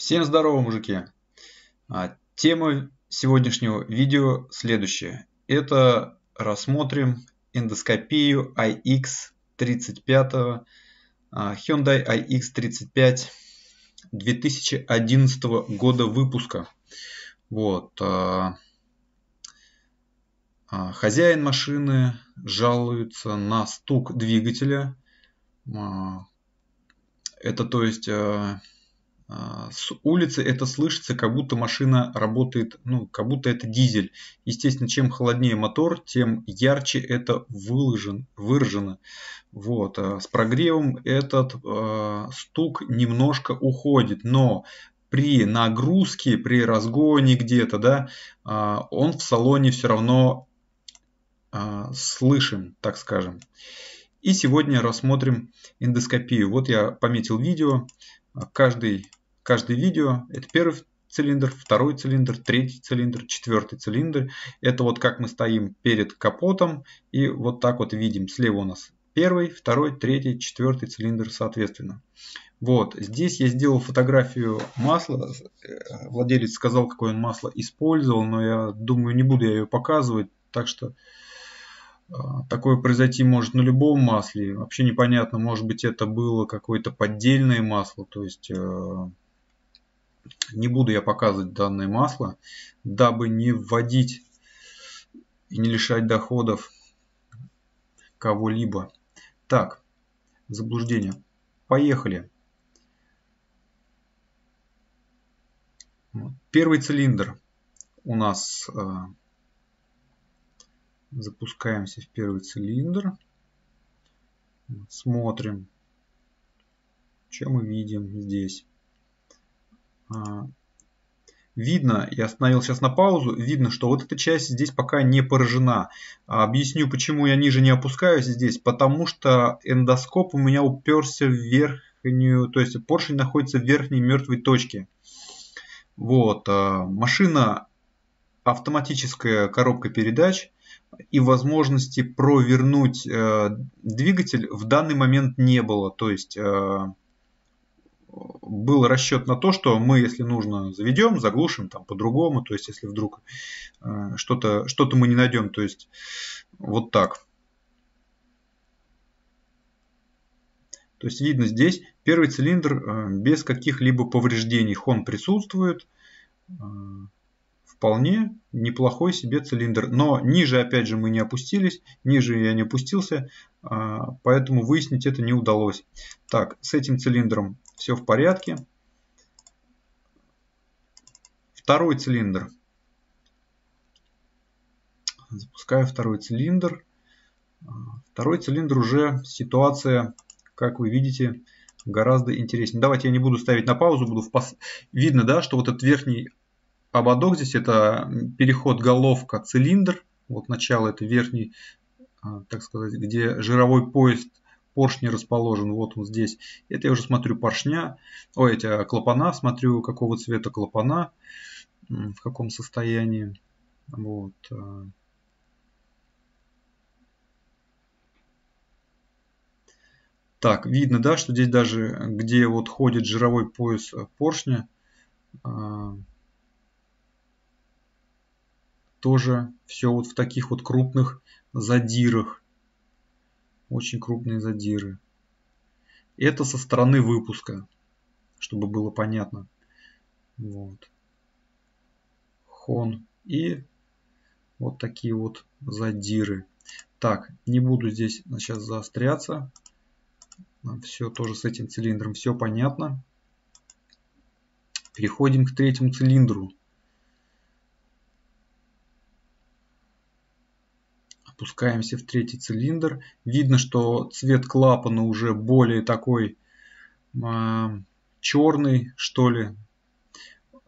Всем здорово, мужики! Тема сегодняшнего видео следующая. Это рассмотрим эндоскопию iX35, Hyundai iX35 2011 года выпуска. Хозяин машины жалуется на стук двигателя. Это то есть... С улицы это слышится, как будто машина работает, как будто это дизель. Естественно, чем холоднее мотор, тем ярче это выражено. С прогревом этот стук немножко уходит, но при нагрузке, при разгоне где-то, он в салоне все равно слышен, так скажем. И сегодня рассмотрим эндоскопию. Вот я пометил видео. Каждый видео это первый цилиндр, второй цилиндр, третий цилиндр, четвертый цилиндр. Это вот как мы стоим перед капотом и вот так вот видим. Слева у нас первый, второй, третий, четвертый цилиндр соответственно. Здесь я сделал фотографию масла. Владелец сказал, какое он масло использовал, но я думаю, не буду я ее показывать. Так что такое произойти может на любом масле. Вообще непонятно, может быть это было какое-то поддельное масло. То есть не буду я показывать данное масло, дабы не вводить и не лишать доходов кого-либо. Так, заблуждение. Поехали. Первый цилиндр у нас... Запускаемся в первый цилиндр. Смотрим, что мы видим здесь. Видно, я остановил сейчас на паузу, видно, что вот эта часть здесь пока не поражена. Объясню, почему я ниже не опускаюсь здесь. Потому что эндоскоп у меня уперся в верхнюю, то есть поршень находится в верхней мертвой точке. Машина автоматическая коробка передач. И возможности провернуть двигатель в данный момент не было. То есть был расчет на то, что мы, если нужно, заведем, заглушим там по-другому. То есть если вдруг что-то мы не найдем. То есть вот так. То есть видно здесь первый цилиндр без каких-либо повреждений. Хон присутствует. Вполне неплохой себе цилиндр. Но ниже, опять же, мы не опустились. Ниже я не опустился. Поэтому выяснить это не удалось. Так, с этим цилиндром все в порядке. Второй цилиндр. Запускаю второй цилиндр. Второй цилиндр уже ситуация, как вы видите, гораздо интереснее. Давайте я не буду ставить на паузу. Видно, да, что вот этот верхний ободок здесь это переход головка цилиндр. Вот начало это верхний, так сказать, где жировой пояс поршня расположен. Вот он здесь. Это я уже смотрю поршня. Эти клапана. Смотрю, какого цвета клапана. В каком состоянии. Так, видно, да, что здесь даже где вот ходит жировой пояс поршня, тоже все вот в таких вот крупных задирах. Очень крупные задиры. Это со стороны выпуска, чтобы было понятно. Хон и вот такие вот задиры. Так, не буду здесь сейчас заостряться. Все тоже с этим цилиндром все понятно. Переходим к третьему цилиндру. Опускаемся в третий цилиндр. Видно, что цвет клапана уже более такой черный, что ли,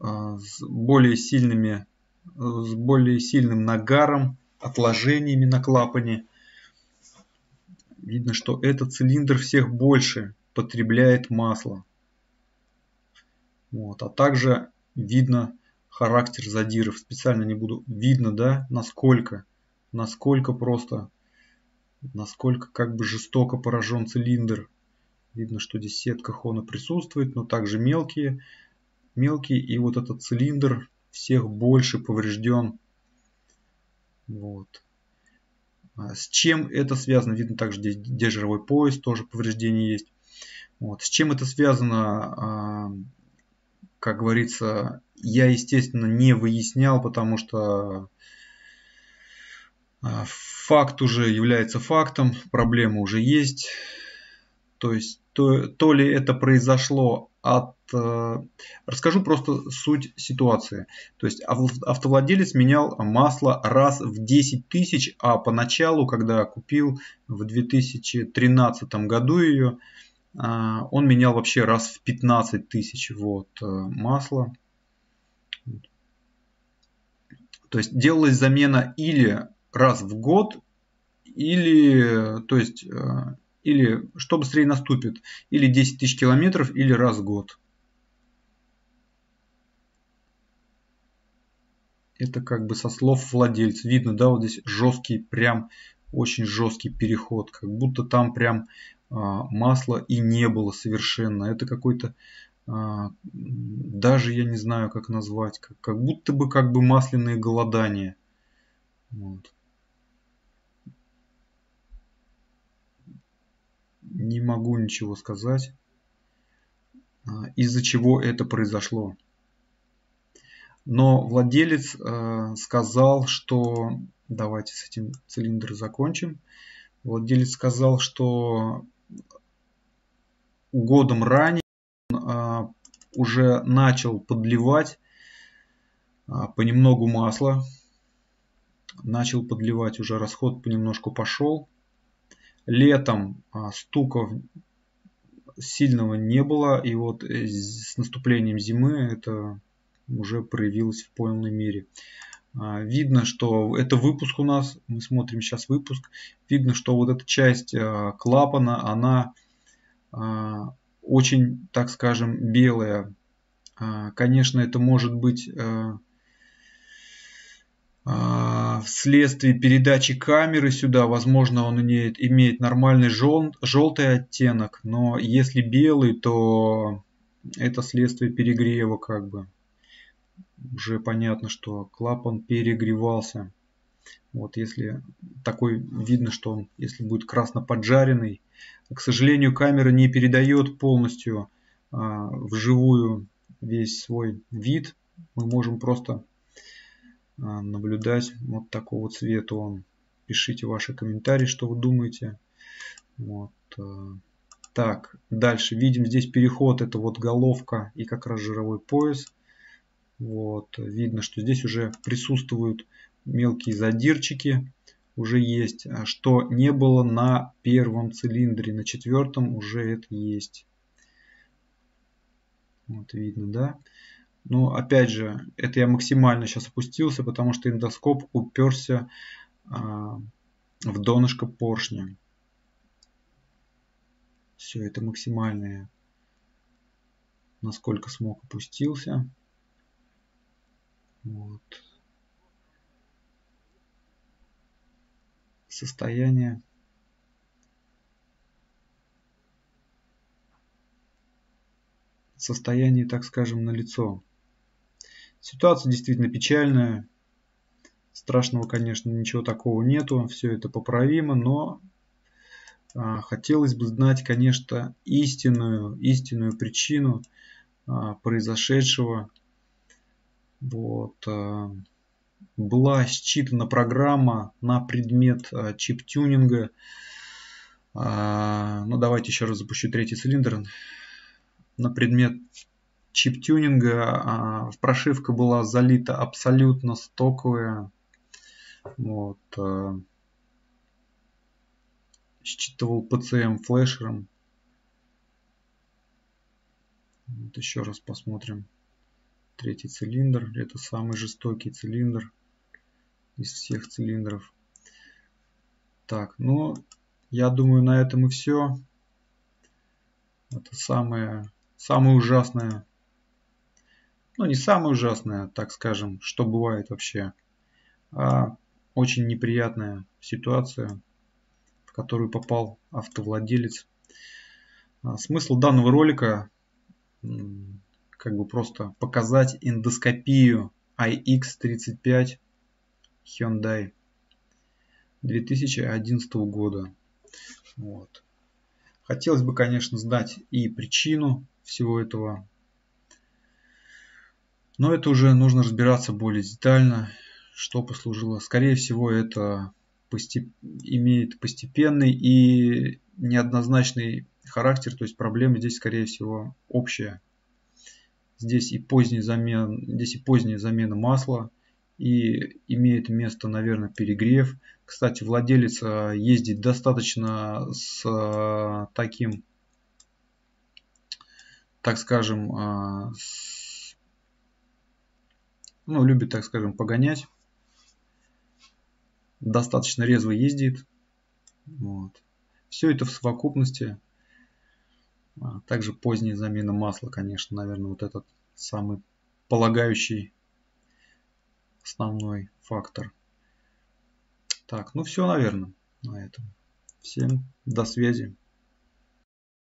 с более сильным нагаром, отложениями на клапане. Видно, что этот цилиндр всех больше потребляет масла. А также видно характер задиров. Специально не буду. Видно, да, насколько как бы жестоко поражен цилиндр. Видно, что здесь сетка хона присутствует, но также мелкие мелкий, и вот этот цилиндр всех больше поврежден. Вот. С чем это связано? Видно также здесь жировой пояс, тоже повреждение есть. Вот. С чем это связано, как говорится, я, естественно, не выяснял, потому что факт уже является фактом, проблема уже есть. То есть, то ли это произошло от... Расскажу просто суть ситуации. То есть, автовладелец менял масло раз в 10 тысяч, а поначалу, когда купил в 2013 году ее, он менял вообще раз в 15 тысяч масла. То есть, делалась замена или раз в год, или, то есть, или что быстрее наступит, или 10 тысяч километров, или раз в год. Это как бы со слов владельца. Видно, да, вот здесь жесткий, прям очень жесткий переход. Как будто там прям масла и не было совершенно. Это какой-то, даже я не знаю, как назвать, как будто бы масляное голодание. Вот. Не могу ничего сказать, из-за чего это произошло. Но владелец сказал, что... Давайте с этим цилиндром закончим. Владелец сказал, что годом ранее он уже начал подливать понемногу масло. Начал подливать, уже расход понемножку пошел. Летом стуков сильного не было. И вот с наступлением зимы это уже проявилось в полной мере. Видно, что это выпуск у нас. Мы смотрим сейчас выпуск. Видно, что вот эта часть клапана, она очень, так скажем, белая. Конечно, это может быть вследствие передачи камеры сюда. Возможно, он имеет нормальный желтый оттенок. Но если белый, то это следствие перегрева как бы. Уже понятно, что клапан перегревался. Вот если такой видно, что он, если будет красно поджаренный, к сожалению, камера не передает полностью вживую весь свой вид. Мы можем просто наблюдать вот такого цвета он. Пишите ваши комментарии, что вы думаете. Вот. Так, дальше видим здесь переход, это вот головка и как раз жировой пояс. Вот, видно, что здесь уже присутствуют мелкие задирчики, уже есть, что не было на первом цилиндре, на четвертом уже это есть. Вот видно, да? Но опять же, это я максимально сейчас опустился, потому что эндоскоп уперся в донышко поршня. Все, это максимальное, насколько смог, опустился. Вот. Состояние. Состояние, так скажем, налицо. Ситуация действительно печальная. Страшного, конечно, ничего такого нету. Все это поправимо, но хотелось бы знать, конечно, истинную причину произошедшего. Вот. Была считана программа на предмет чип-тюнинга. Ну, давайте еще раз запущу третий цилиндр. На предмет чип-тюнинга прошивка была залита абсолютно стоковая. Вот. Считывал PCM флешером. Вот еще раз посмотрим. Третий цилиндр. Это самый жестокий цилиндр из всех цилиндров. Так, ну, я думаю, на этом и все. Это самое ужасное. Ну, не самое ужасное, так скажем, что бывает вообще. А очень неприятная ситуация, в которую попал автовладелец. Смысл данного ролика, как бы просто показать эндоскопию iX35 Hyundai 2011 года. Вот. Хотелось бы, конечно, знать и причину всего этого, но это уже нужно разбираться более детально, что послужило. Скорее всего, это имеет постепенный и неоднозначный характер, то есть проблема здесь, скорее всего, общая. Здесь и поздняя замена масла, и имеет место, наверное, перегрев. Кстати, владелец ездит достаточно с таким, так скажем, любит, так скажем, погонять. Достаточно резво ездит. Вот. Все это в совокупности. Также поздняя замена масла, конечно, наверное, вот этот самый полагающий основной фактор. Так, ну все, наверное, на этом. Всем до связи.